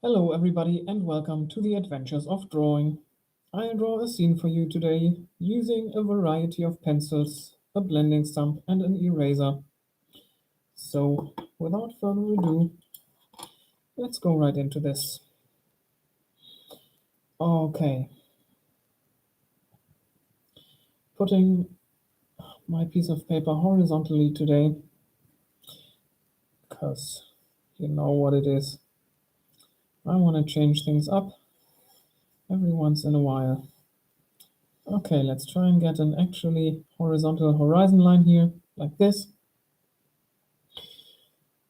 Hello, everybody, and welcome to the Adventures of Drawing. I'll draw a scene for you today using a variety of pencils, a blending stump, and an eraser. So, without further ado, let's go right into this. Okay, putting my piece of paper horizontally today, because you know what it is. I want to change things up every once in a while. Okay, let's try and get an actually horizontal horizon line here, like this.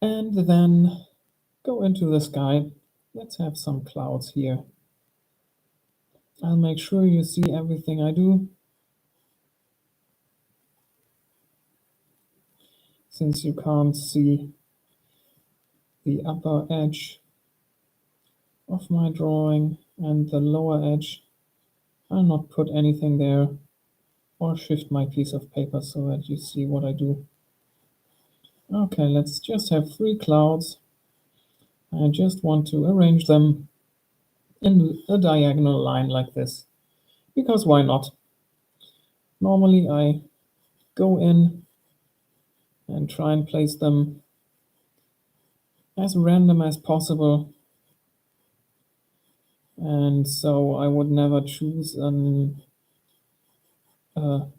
And then go into the sky. Let's have some clouds here. I'll make sure you see everything I do, since you can't see the upper edge of my drawing and the lower edge. I'll not put anything there or shift my piece of paper so that you see what I do. Okay, let's just have 3 clouds. I just want to arrange them in a diagonal line like this, because why not? Normally I go in and try and place them as random as possible, and so I would never choose a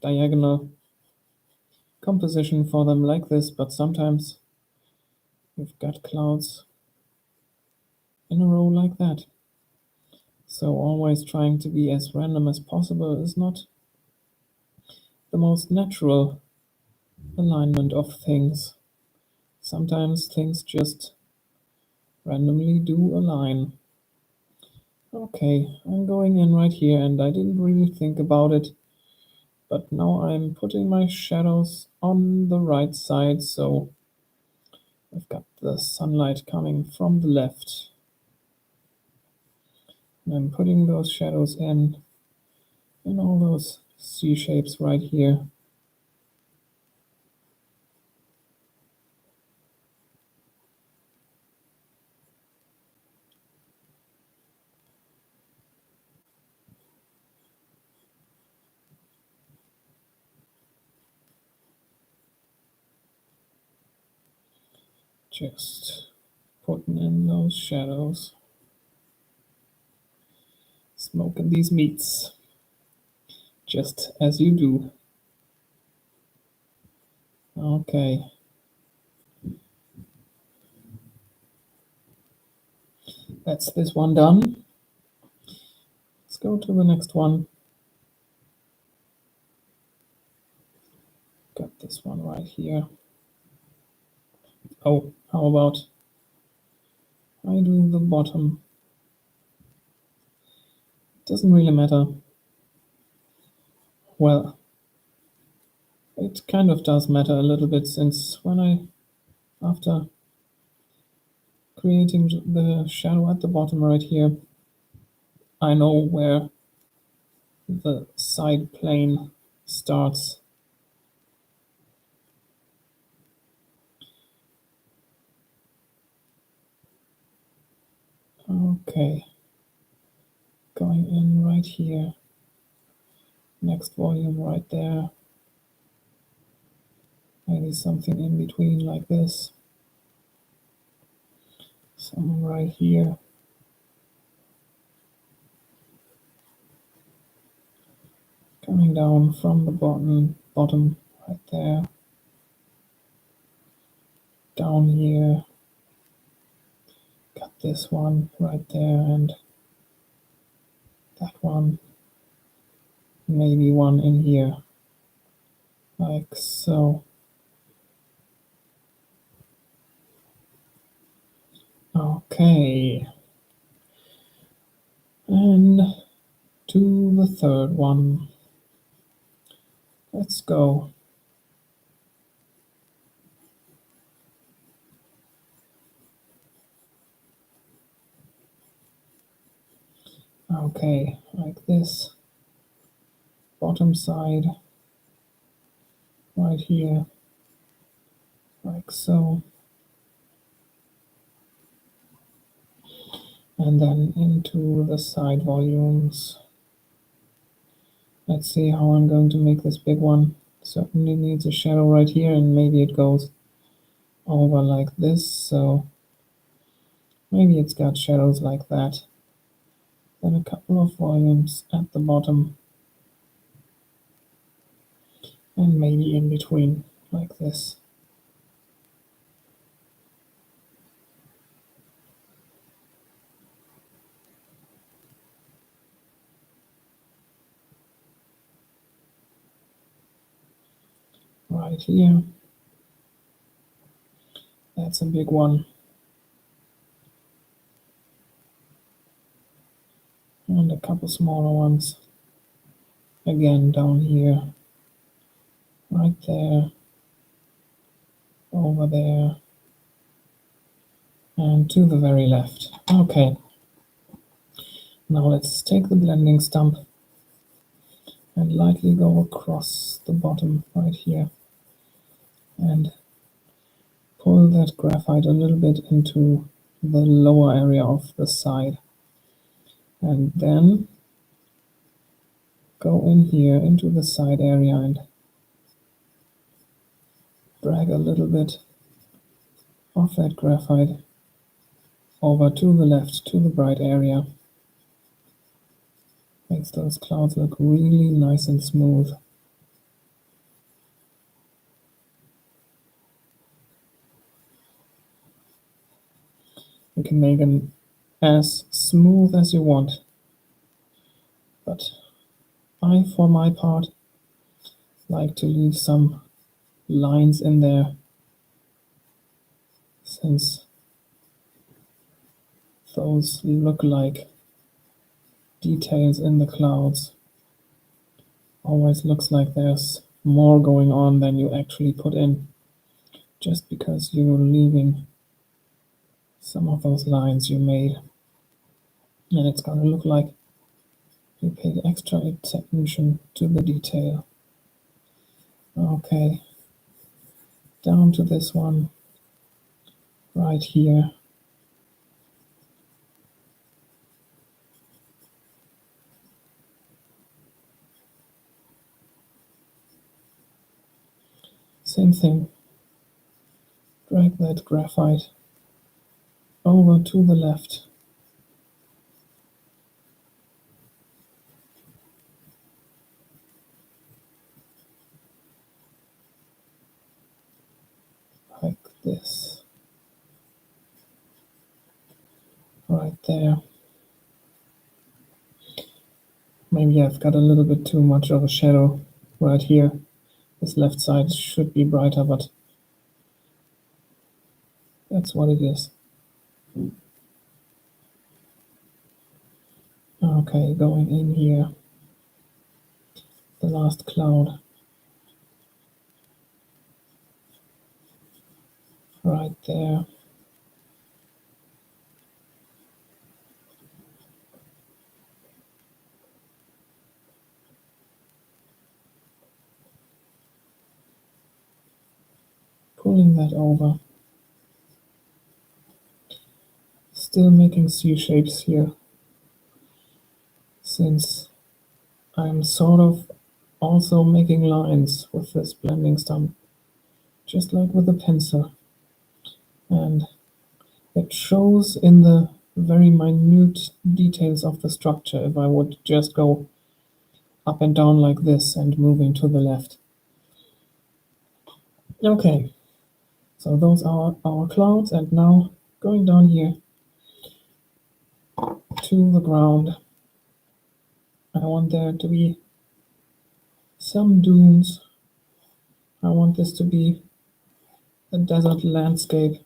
diagonal composition for them like this, but sometimes we've got clouds in a row like that. So always trying to be as random as possible is not the most natural alignment of things. Sometimes things just randomly do align. Okay, I'm going in right here, and I didn't really think about it, but now I'm putting my shadows on the right side, so I've got the sunlight coming from the left. And I'm putting those shadows in all those C shapes right here. Just putting in those shadows. Smoking these meats, just as you do. Okay. That's this one done. Let's go to the next one. Got this one right here. Oh, how about I do the bottom? Doesn't really matter. Well, it kind of does matter a little bit, since after creating the shadow at the bottom right here, I know where the side plane starts. Okay, going in right here, next volume right there, maybe something in between like this, some right here, coming down from the bottom right there, down here, got this one right there, and that one, maybe one in here, like so. Okay, and to the third one. Let's go. Okay, like this. Bottom side, right here, like so. and then into the side volumes. Let's see how I'm going to make this big one. Certainly needs a shadow right here, and maybe it goes over like this, so maybe it's got shadows like that. Then a couple of volumes at the bottom, and maybe in between, like this. Right here. That's a big one. And a couple smaller ones. Again, down here. Right there. Over there. And to the very left. Okay. Now let's take the blending stump and lightly go across the bottom right here. And pull that graphite a little bit into the lower area of the side. And then go in here into the side area and drag a little bit of that graphite over to the left, to the bright area. Makes those clouds look really nice and smooth. You can make them as smooth as you want, but I, for my part, like to leave some lines in there, since those look like details in the clouds. Always looks like there's more going on than you actually put in, just because you're leaving some of those lines you made. And it's gonna look like you paid extra attention to the detail. Okay, down to this one right here. Same thing. Drag that graphite over to the left. Like this. Right there. Maybe I've got a little bit too much of a shadow right here. This left side should be brighter, but that's what it is. Okay, going in here. The last cloud. Right there. Pulling that over. Still making C shapes here, since I'm sort of also making lines with this blending stump, just like with a pencil. And it shows in the very minute details of the structure if I would just go up and down like this and moving to the left. Okay, so those are our clouds, and now going down here to the ground. I want there to be some dunes. I want this to be a desert landscape,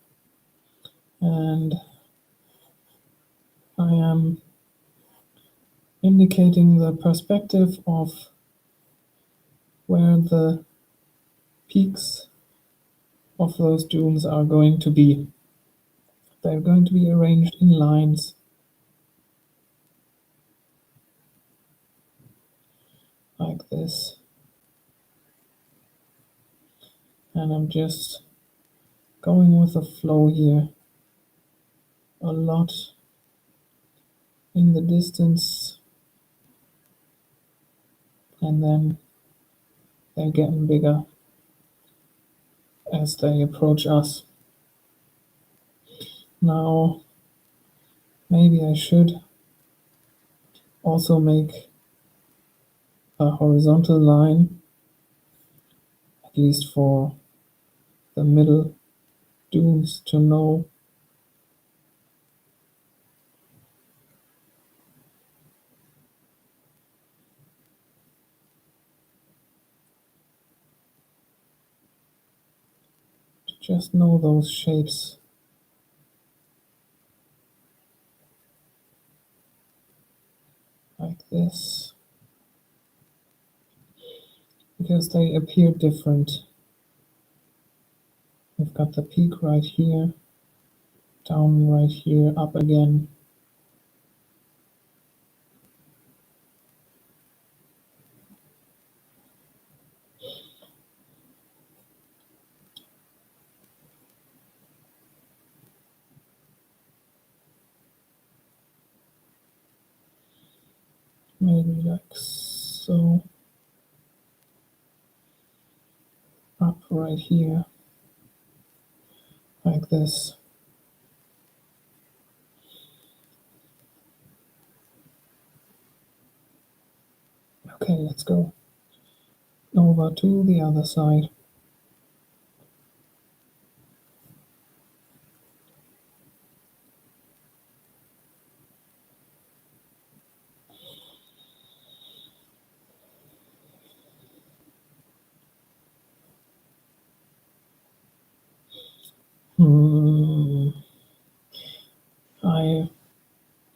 and I am indicating the perspective of where the peaks of those dunes are going to be. They're going to be arranged in lines like this. And I'm just going with the flow here. A lot in the distance, and then they're getting bigger as they approach us. Now, maybe I should also make a horizontal line, at least for the middle dunes to know just know those shapes. Like this. Because they appear different. We've got the peak right here, down right here, up again. Maybe like so. Up right here. Like this. Okay, let's go over to the other side. I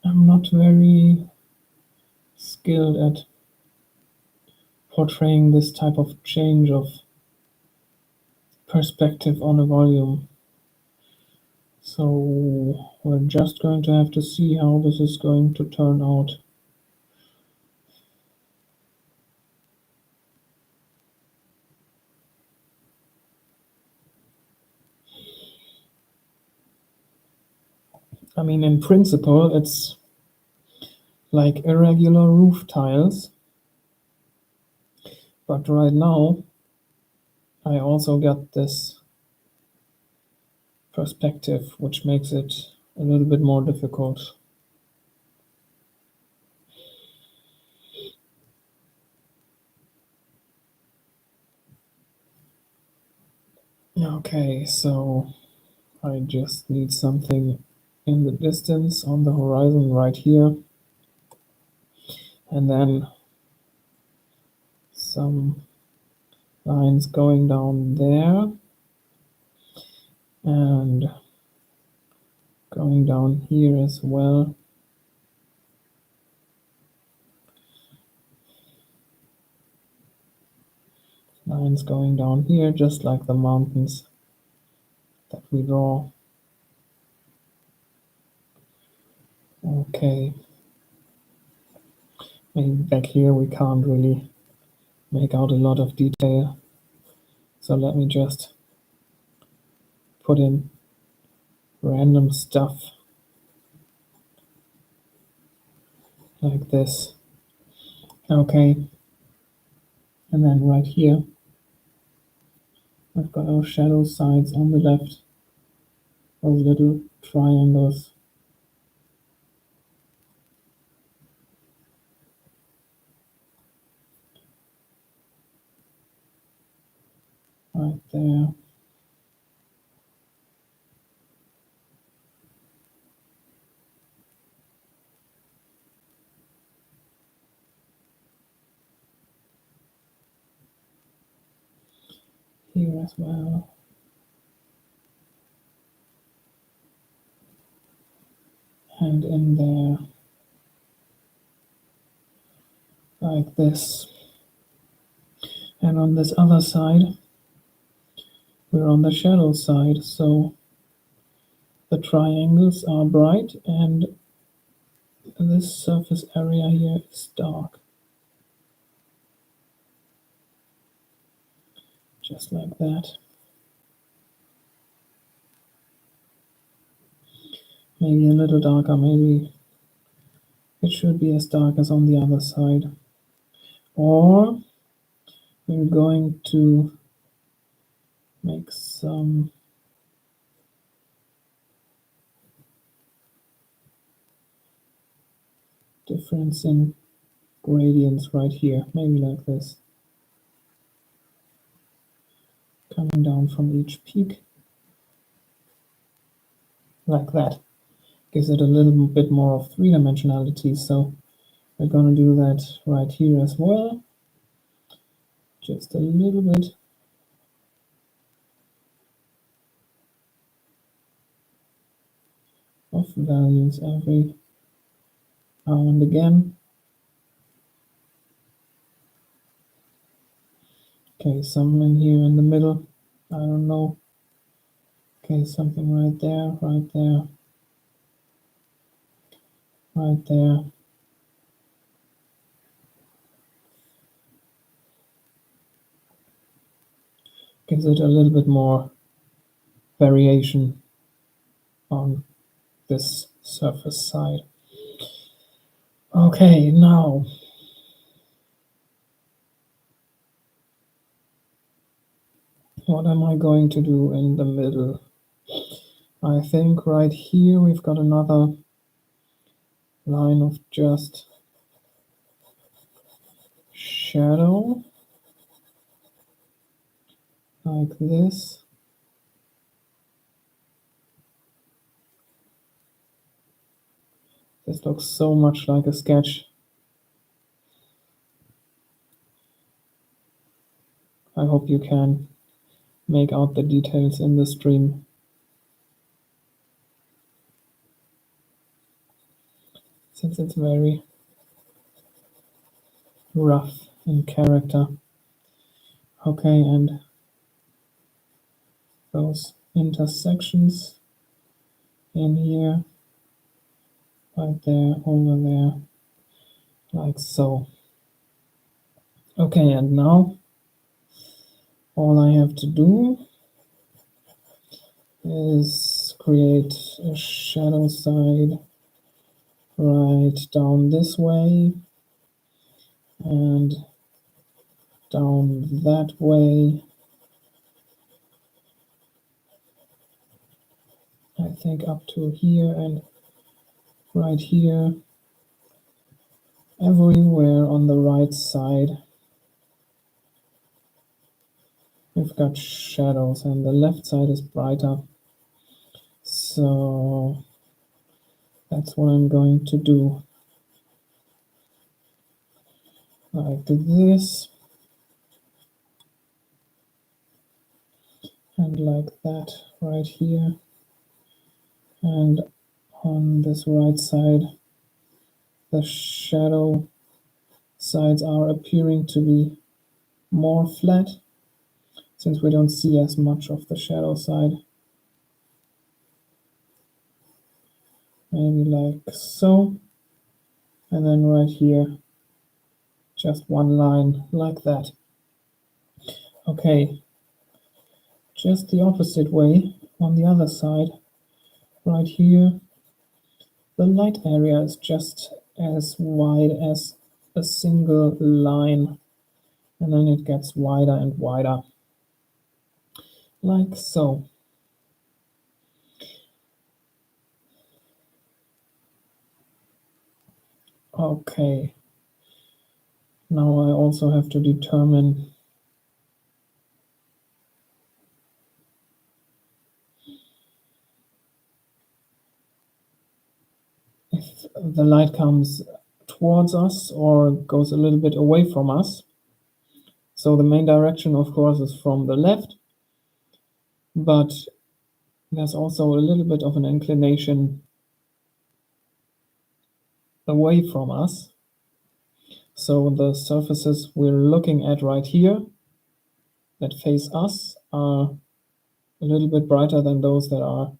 am not very skilled at portraying this type of change of perspective on a volume. So we're just going to have to see how this is going to turn out. I mean, in principle, it's like irregular roof tiles. But right now, I also got this perspective, which makes it a little bit more difficult. Okay, so I just need something in the distance on the horizon right here, and then some lines going down there and going down here as well. Lines going down here, just like the mountains that we draw. Okay. Maybe back here we can't really make out a lot of detail. So let me just put in random stuff like this. Okay. And then right here, I've got our shadow sides on the left, those little triangles. Right there. Here as well. And in there. Like this. And on this other side, we're on the shadow side, so the triangles are bright and this surface area here is dark. Just like that. Maybe a little darker, maybe it should be as dark as on the other side. Or we're going to make some difference in gradients right here, maybe like this. Coming down from each peak, like that. Gives it a little bit more of three-dimensionality, so we're gonna do that right here as well. Just a little bit. Of values every now and again. Okay, some in here in the middle. I don't know. Okay, something right there, right there, right there. Gives it a little bit more variation on this surface side. Okay, now what am I going to do in the middle? I think right here we've got another line of just shadow, like this. This looks so much like a sketch. I hope you can make out the details in the stream. Since it's very rough in character. Okay, and those intersections in here, right there, over there, like so. Okay, and now all I have to do is create a shadow side right down this way and down that way. I think up to here and right here. Everywhere on the right side we've got shadows and the left side is brighter. So that's what I'm going to do. Like this. And like that right here. And on this right side, the shadow sides are appearing to be more flat, since we don't see as much of the shadow side. Maybe like so. And then right here, just one line like that. Okay, just the opposite way on the other side. Right here, the light area is just as wide as a single line, and then it gets wider and wider, like so. Okay, now I also have to determine if the light comes towards us or goes a little bit away from us. So the main direction, of course, is from the left, but there's also a little bit of an inclination away from us. So the surfaces we're looking at right here that face us are a little bit brighter than those that are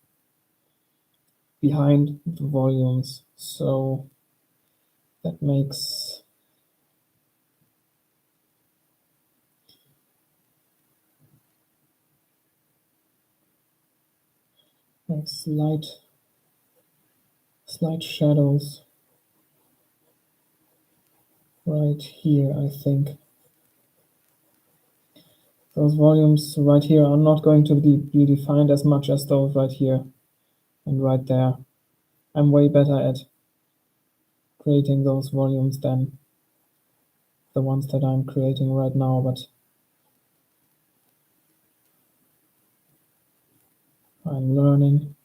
behind the volumes. So that makes slight shadows right here, I think. Those volumes right here are not going to be defined as much as those right here and right there. I'm way better at creating those volumes than the ones that I'm creating right now, but I'm learning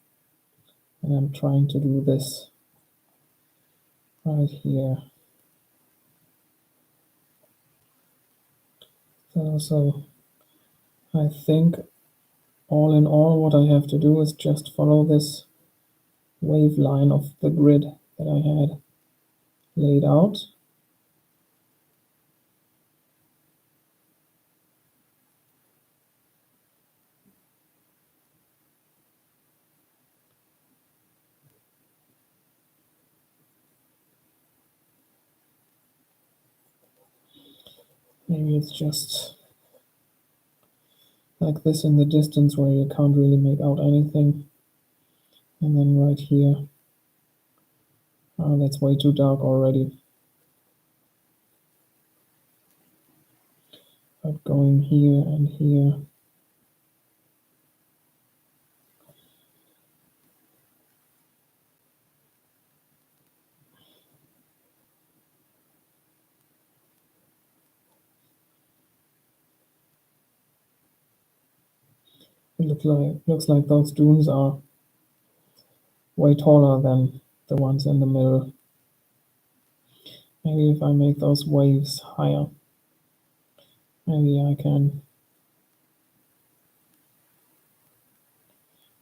and I'm trying to do this right here. So I think all in all, what I have to do is just follow this wave line of the grid that I had laid out. Maybe it's just like this in the distance where you can't really make out anything. And then right here, oh, that's way too dark already. But going here and here. It looks like those dunes are way taller than the ones in the middle. Maybe if I make those waves higher, maybe I can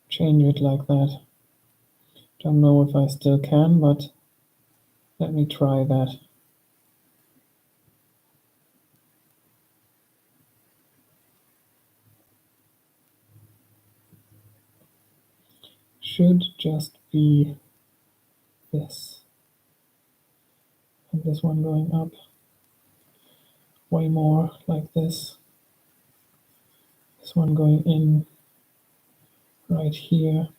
change it like that. Don't know if I still can, but let me try that. Should just be this. And this one going up way more like this. This one going in right here.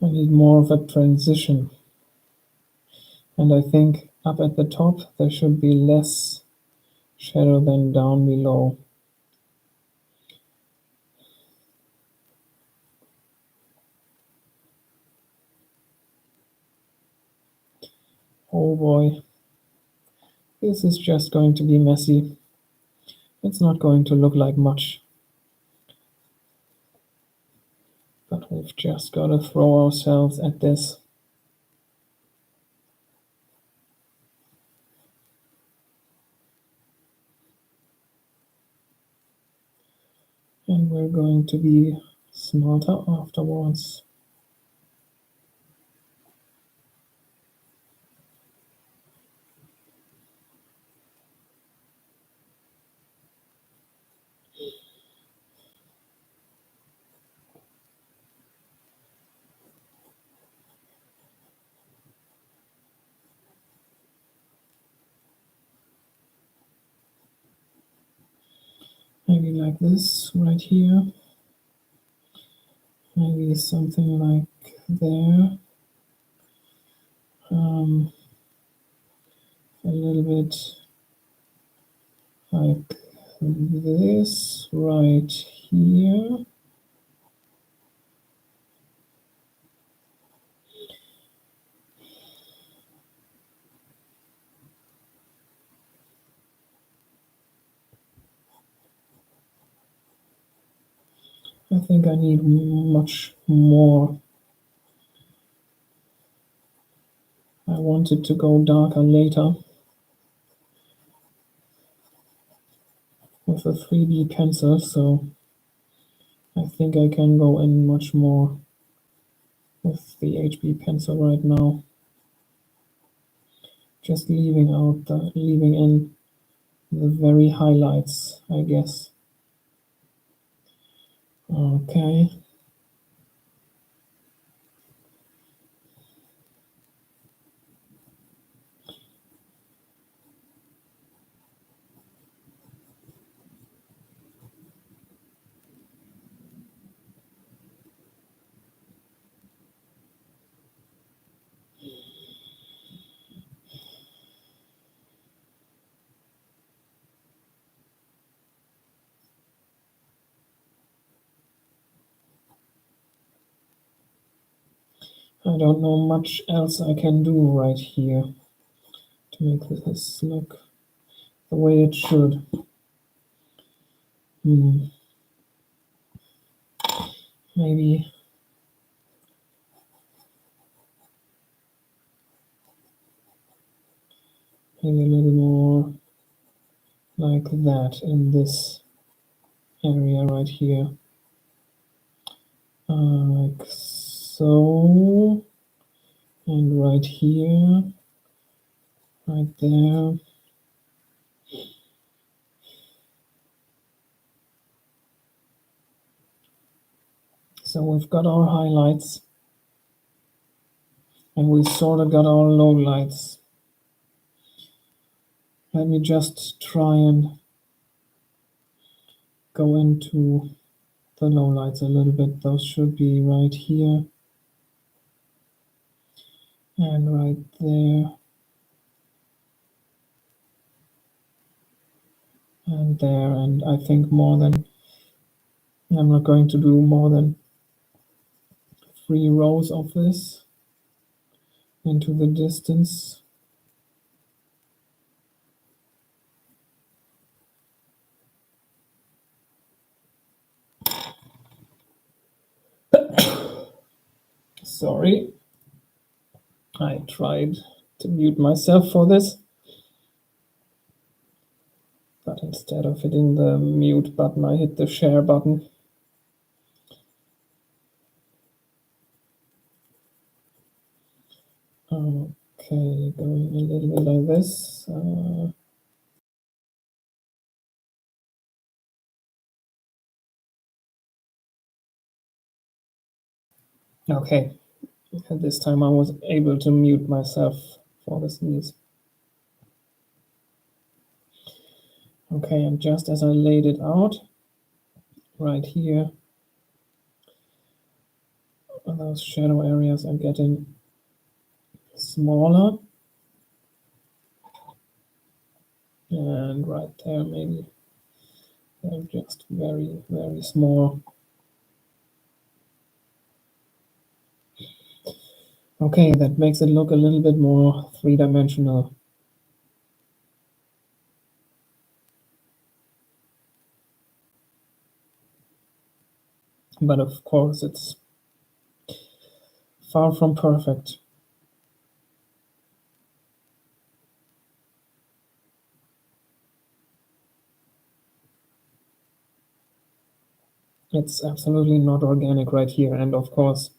I need more of a transition. And I think up at the top there should be less shadow than down below. Oh boy, this is just going to be messy. It's not going to look like much. But we've just got to throw ourselves at this. And we're going to be smarter afterwards. Maybe like this right here. Maybe something like there. A little bit like this right here. I think I need much more. I want it to go darker later with a 3B pencil, so I think I can go in much more. with the HB pencil right now. Just leaving in the very highlights, I guess. Okay. I don't know much else I can do right here to make this look the way it should. Maybe a little more like that in this area right here. Like so. And right here, right there. So we've got our highlights, and we sort of got our lowlights. Let me just try and go into the lowlights a little bit. Those should be right here and right there and there. And I think I'm not going to do more than 3 rows of this into the distance. Sorry, I tried to mute myself for this, but instead of hitting the mute button, I hit the share button. Okay, going a little bit like this. Okay, and this time I was able to mute myself for the sneeze. Okay, and just as I laid it out, right here, those shadow areas are getting smaller. And right there, maybe they're just very, very small. Okay, that makes it look a little bit more three-dimensional. But of course, it's far from perfect. It's absolutely not organic right here. And of course,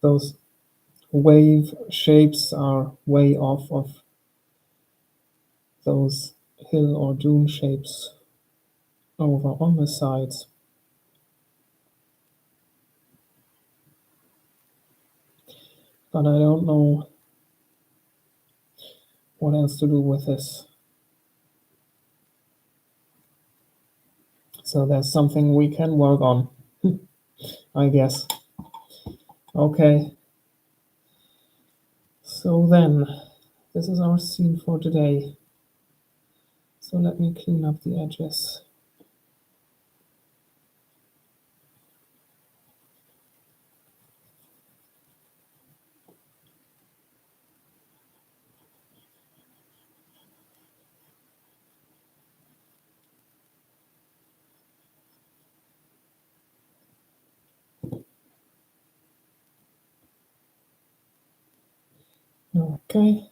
those wave shapes are way off of those hill or dune shapes over on the sides. But I don't know what else to do with this. So there's something we can work on, I guess. Okay. So then, this is our scene for today. So let me clean up the edges. Okay.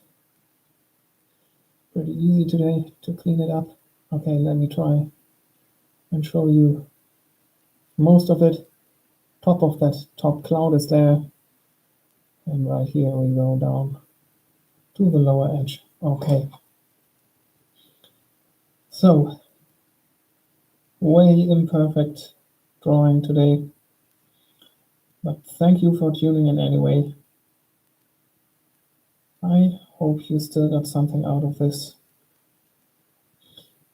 Pretty easy today to clean it up. Okay, let me try and show you most of it. Top of that top cloud is there. And right here we go down to the lower edge. Okay. So, way imperfect drawing today, but thank you for tuning in anyway. I hope you still got something out of this.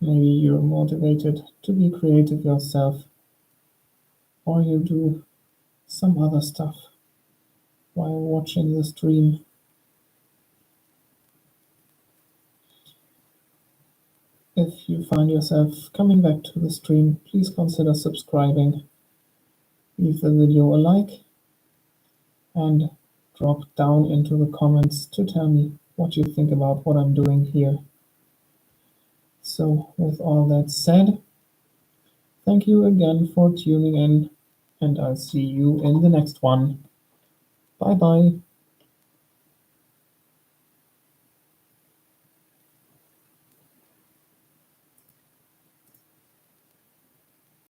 Maybe you're motivated to be creative yourself, or you do some other stuff while watching the stream. If you find yourself coming back to the stream, please consider subscribing, leave the video a like, and drop down into the comments to tell me what you think about what I'm doing here. So, with all that said, thank you again for tuning in, and I'll see you in the next one. Bye bye.